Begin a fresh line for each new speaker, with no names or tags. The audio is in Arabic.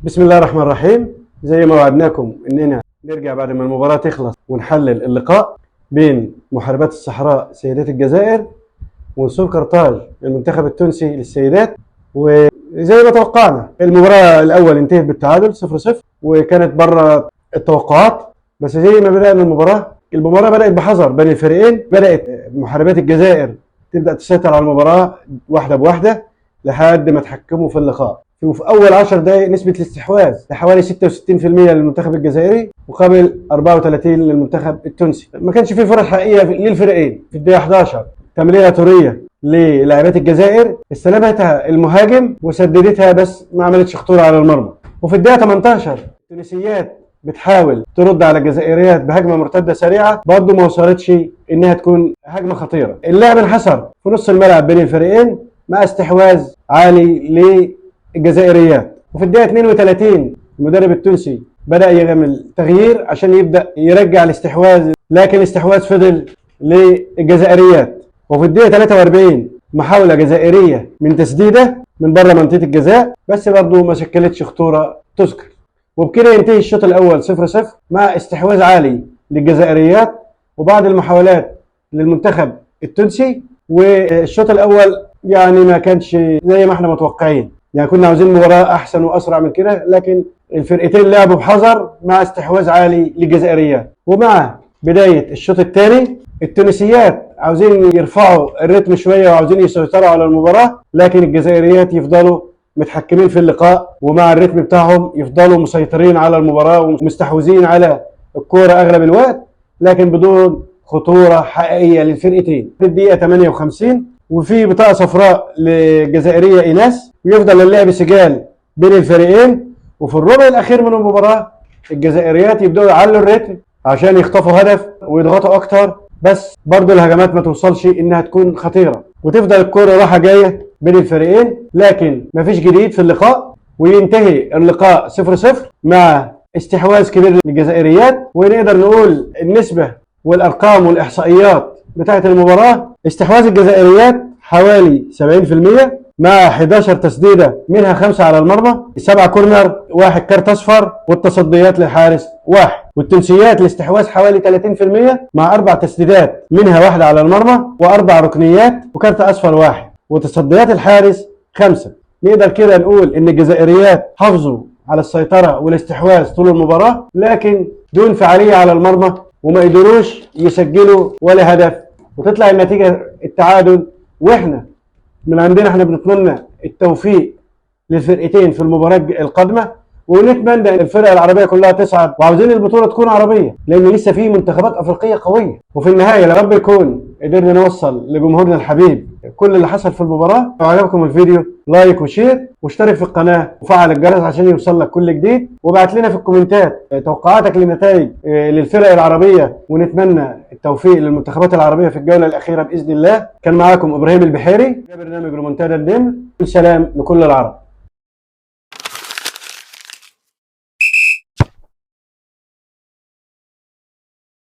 بسم الله الرحمن الرحيم. زي ما وعدناكم اننا نرجع بعد ما المباراة تخلص ونحلل اللقاء بين محاربات الصحراء سيدات الجزائر ونسور قرطاج المنتخب التونسي للسيدات. وزي ما توقعنا المباراة الأول انتهت بالتعادل 0-0 وكانت بره التوقعات. بس زي ما بدأنا المباراة بدأت بحذر بين الفريقين. بدأت محاربات الجزائر تبدأ تسيطر على المباراة واحدة بواحدة لحد ما تحكموا في اللقاء. وفي أول 10 دقائق نسبة الاستحواذ لحوالي 66% للمنتخب الجزائري مقابل 34 للمنتخب التونسي. ما كانش فيه فرص حقيقية للفريقين. في الدقيقة 11 تمريرة طورية للاعبات الجزائر استلمتها المهاجم وسددتها بس ما عملتش خطورة على المرمى. وفي الدقيقة 18 التونسيات بتحاول ترد على الجزائريات بهجمة مرتدة سريعة، برضه ما وصلتش انها تكون هجمة خطيرة. اللعب انحصر في نص الملعب بين الفريقين مع استحواذ عالي للجزائريات. وفي الدقيقة 32 المدرب التونسي بدأ يعمل تغيير عشان يبدأ يرجع الاستحواذ، لكن الاستحواذ فضل للجزائريات. وفي الدقيقة 43 محاولة جزائرية من تسديدة من بره منطقة الجزاء بس برضه ما شكلتش خطورة تذكر. وبكده ينتهي الشوط الأول 0-0 مع استحواذ عالي للجزائريات وبعض المحاولات للمنتخب التونسي. والشوط الأول يعني ما كانش زي ما احنا متوقعين، يعني كنا عاوزين مباراة أحسن وأسرع من كده، لكن الفرقتين لعبوا بحذر مع استحواذ عالي للجزائريات. ومع بداية الشوط الثاني التونسيات عاوزين يرفعوا الريتم شوية وعاوزين يسيطروا على المباراة، لكن الجزائريات يفضلوا متحكمين في اللقاء ومع الريتم بتاعهم يفضلوا مسيطرين على المباراة ومستحوذين على الكورة أغلب الوقت، لكن بدون خطورة حقيقية للفرقتين. في الدقيقة 58 وفي بطاقة صفراء لجزائرية إيناس ويفضل اللعب سجال بين الفريقين. وفي الربع الأخير من المباراة الجزائريات يبدأوا يعلوا الريتم عشان يخطفوا هدف ويضغطوا أكتر، بس برضو الهجمات ما توصلش إنها تكون خطيرة وتفضل الكورة راحة جاية بين الفريقين، لكن مفيش جديد في اللقاء. وينتهي اللقاء 0-0 مع استحواذ كبير للجزائريات. ونقدر نقول النسبة والأرقام والإحصائيات بتاعت المباراة: استحواذ الجزائريات حوالي 70% مع 11 تسديدة منها 5 على المرمى، 7 كورنر، 1 كارت أصفر، والتصديات للحارس 1. والتونسيات الاستحواذ حوالي 30% مع 4 تسديدات منها 1 على المرمى و4 ركنيات وكارت أصفر 1، وتصديات الحارس 5. نقدر كده نقول إن الجزائريات حافظوا على السيطرة والاستحواذ طول المباراة، لكن دون فعالية على المرمى وما قدروش يسجلوا ولا هدف، وتطلع النتيجة التعادل. واحنا من عندنا احنا بنتمنى التوفيق للفرقتين في المباراة القادمة، ونتمنى ان الفرق العربية كلها تصعد، وعاوزين البطولة تكون عربية لان لسه في منتخبات افريقية قوية. وفي النهاية يا رب يكون قدرنا نوصل لجمهورنا الحبيب كل اللي حصل في المباراة. لو عجبكم الفيديو لايك وشير واشترك في القناة وفعل الجرس عشان يوصل لك كل جديد، وابعت لنا في الكومنتات توقعاتك للنتائج للفرق العربية، ونتمنى التوفيق للمنتخبات العربية في الجولة الأخيرة بإذن الله. كان معاكم إبراهيم البحيري في برنامج رومنتادا النمر. سلام لكل العرب.